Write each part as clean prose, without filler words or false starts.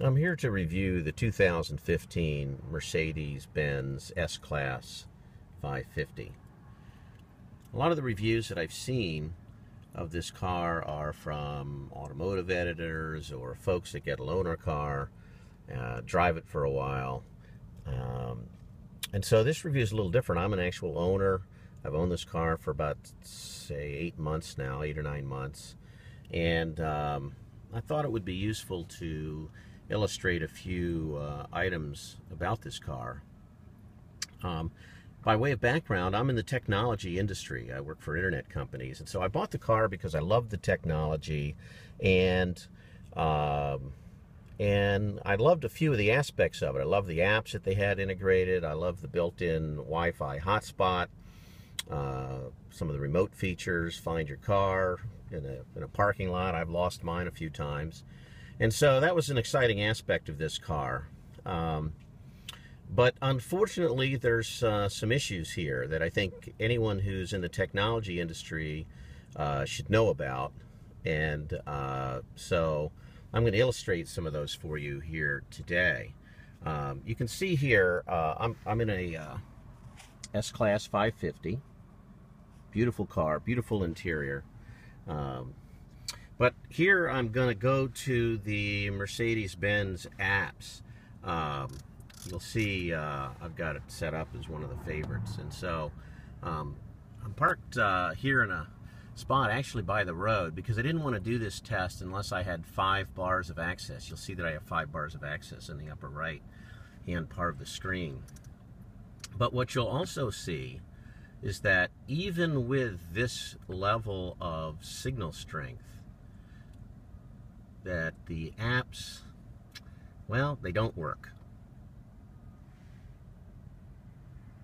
I'm here to review the 2015 Mercedes-Benz S-Class 550. A lot of the reviews that I've seen of this car are from automotive editors or folks that get a loaner car, drive it for a while. And so this review is a little different. I'm an actual owner. I've owned this car for about, say, 8 months now, 8 or 9 months. And I thought it would be useful to illustrate a few items about this car. By way of background, I'm in the technology industry. I work for internet companies, and so I bought the car because I loved the technology, and I loved a few of the aspects of it. I loved the apps that they had integrated. I loved the built-in Wi-Fi hotspot, some of the remote features, find your car in a parking lot. I've lost mine a few times. And so that was an exciting aspect of this car. But unfortunately, there's some issues here that I think anyone who's in the technology industry should know about. And so I'm going to illustrate some of those for you here today. You can see here, I'm in a S-Class 550. Beautiful car, beautiful interior. But here I'm going to go to the Mercedes-Benz apps. You'll see I've got it set up as one of the favorites. And so I'm parked here in a spot actually by the road because I didn't want to do this test unless I had 5 bars of access. You'll see that I have 5 bars of access in the upper right hand part of the screen. But what you'll also see is that even with this level of signal strength, that the apps, well, they don't work.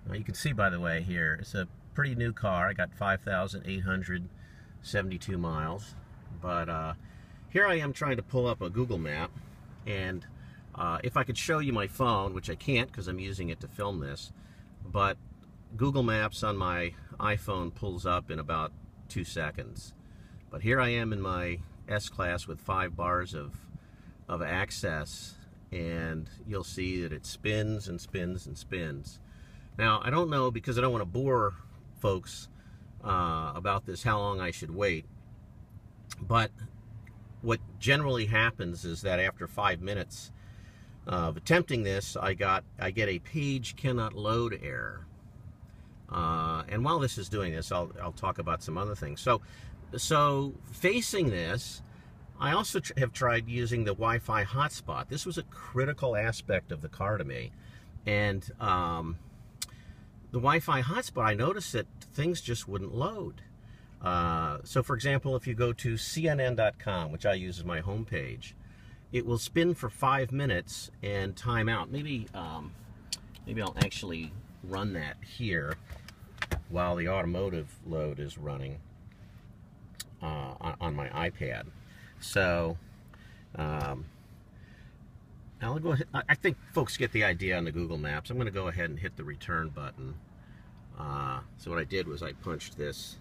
Now you can see, by the way, here, it's a pretty new car. I got 5,872 miles. But here I am trying to pull up a Google map. And if I could show you my phone, which I can't because I'm using it to film this, but Google Maps on my iPhone pulls up in about 2 seconds. But here I am in my S-Class with 5 bars of access, and you'll see that it spins and spins and spins. Now, I don't know, because I don't want to bore folks about this, how long I should wait. But what generally happens is that after 5 minutes of attempting this, I get a page cannot load error. And while this is doing this, I'll talk about some other things. So facing this, I also have tried using the Wi-Fi hotspot. This was a critical aspect of the car to me. And the Wi-Fi hotspot, I noticed that things just wouldn't load. So for example, if you go to CNN.com, which I use as my homepage, it will spin for 5 minutes and time out. Maybe I'll actually run that here while the automotive load is running on my iPad. So I'll go ahead. I think folks get the idea on the Google Maps. I'm going to go ahead and hit the return button. So what I did was I punched this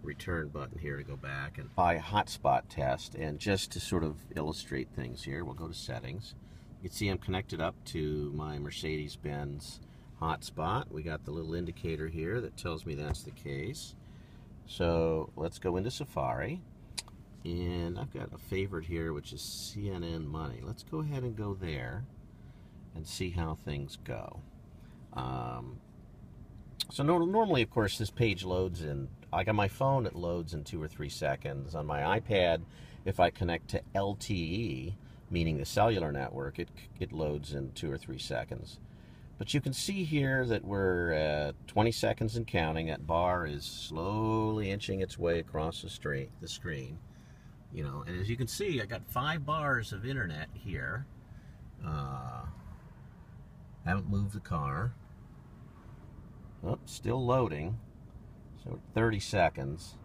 return button here to go back and buy a hotspot test. And just to sort of illustrate things here, we'll go to settings. You can see I'm connected up to my Mercedes-Benz hotspot. We got the little indicator here that tells me that's the case. So let's go into Safari, and I've got a favorite here, which is CNN Money. Let's go ahead and go there and see how things go. So normally, of course, this page loads in, like on my phone, it loads in 2 or 3 seconds. On my iPad, if I connect to LTE, meaning the cellular network, it loads in 2 or 3 seconds. But you can see here that we're 20 seconds and counting. That bar is slowly inching its way across the screen. You know, and as you can see, I got 5 bars of internet here. Haven't moved the car. Oh, still loading. So 30 seconds.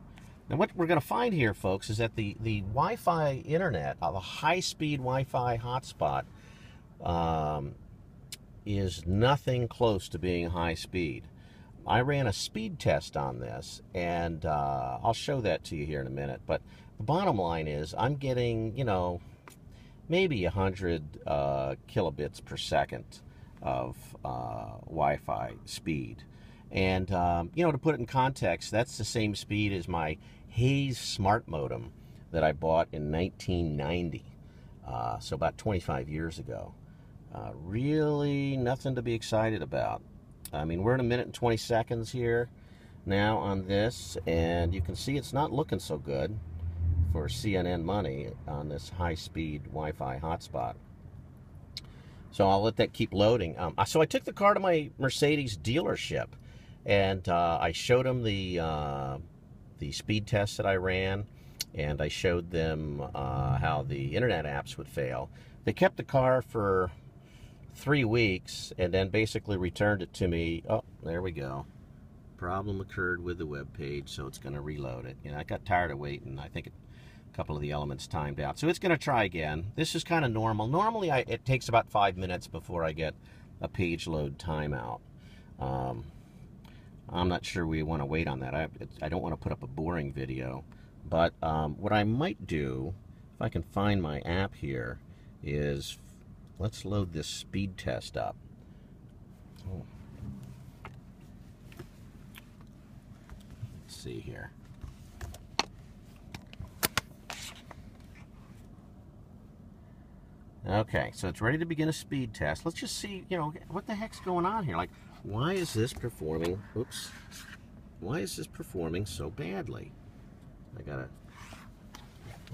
Now what we're going to find here, folks, is that the Wi-Fi internet, the high-speed Wi-Fi hotspot, is nothing close to being high speed. I ran a speed test on this, and I'll show that to you here in a minute. But the bottom line is I'm getting, you know, maybe 100 kilobits per second of Wi-Fi speed. And, you know, to put it in context, that's the same speed as my Hayes smart modem that I bought in 1990, so about 25 years ago. Really nothing to be excited about. I mean, we're in 1 minute and 20 seconds here now on this, and you can see it's not looking so good for CNN money on this high-speed Wi-Fi hotspot. So I'll let that keep loading. So I took the car to my Mercedes dealership, and I showed them the speed test that I ran, and I showed them how the internet apps would fail. They kept the car for 3 weeks and then basically returned it to me. Oh, there we go. Problem occurred with the web page, so it's going to reload it. You know, I got tired of waiting. I think a couple of the elements timed out, so it's going to try again. This is kind of normal. Normally, it takes about 5 minutes before I get a page load timeout. I'm not sure we want to wait on that. I don't want to put up a boring video, but what I might do, if I can find my app here, is let's load this speed test up. Oh. Let's see here. Okay, so it's ready to begin a speed test. Let's just see, you know, what the heck's going on here. Like, why is this performing, oops, why is this performing so badly? You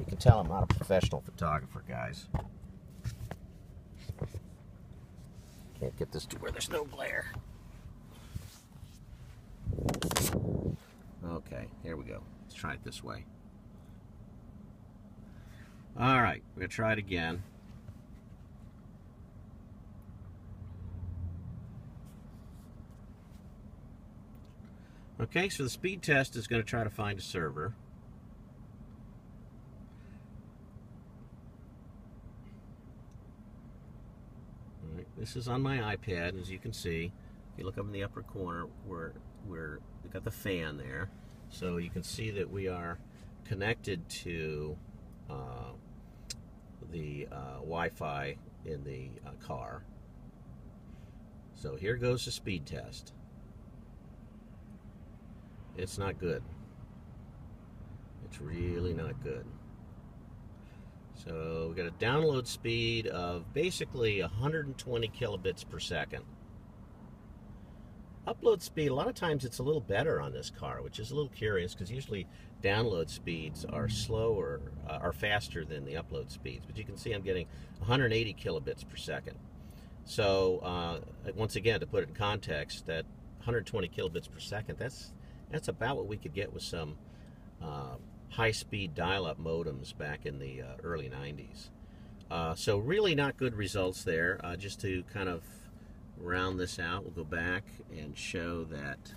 can tell I'm not a professional photographer, guys. Can't get this to where there's no glare. Okay, here we go. Let's try it this way. All right, we're gonna try it again. Okay, so the speed test is going to try to find a server. All right, this is on my iPad, as you can see. If you look up in the upper corner, we've got the fan there. So you can see that we are connected to the Wi-Fi in the car. So here goes the speed test. It's not good. It's really not good. So we got a download speed of basically 120 kilobits per second. Upload speed, a lot of times it's a little better on this car, which is a little curious because usually download speeds are slower, are faster than the upload speeds. But you can see I'm getting 180 kilobits per second. So once again, to put it in context, that 120 kilobits per second, that's about what we could get with some high-speed dial-up modems back in the early 90s. So really not good results there. Just to kind of round this out, we'll go back and show that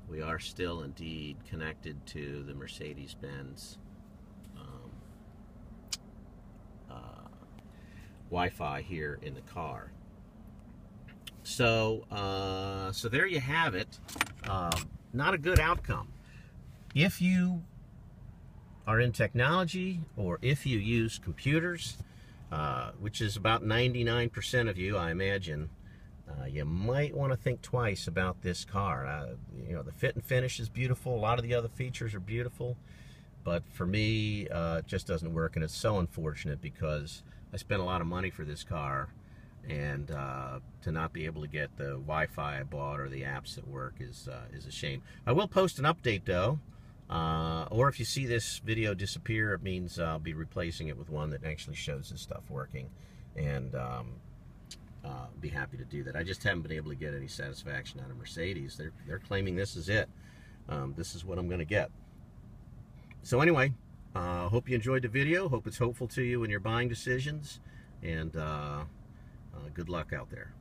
we are still indeed connected to the Mercedes-Benz Wi-Fi here in the car. So, so there you have it. Not a good outcome. If you are in technology, or if you use computers, which is about 99% of you, I imagine, you might want to think twice about this car. You know, the fit and finish is beautiful. A lot of the other features are beautiful, but for me, it just doesn't work, and it's so unfortunate because I spent a lot of money for this car. And to not be able to get the Wi-Fi I bought or the apps that work is a shame. I will post an update though, or if you see this video disappear, it means I'll be replacing it with one that actually shows this stuff working, and be happy to do that. I just haven't been able to get any satisfaction out of Mercedes. They're claiming this is it. This is what I'm going to get. So anyway, hope you enjoyed the video. Hope it's helpful to you in your buying decisions, and good luck out there.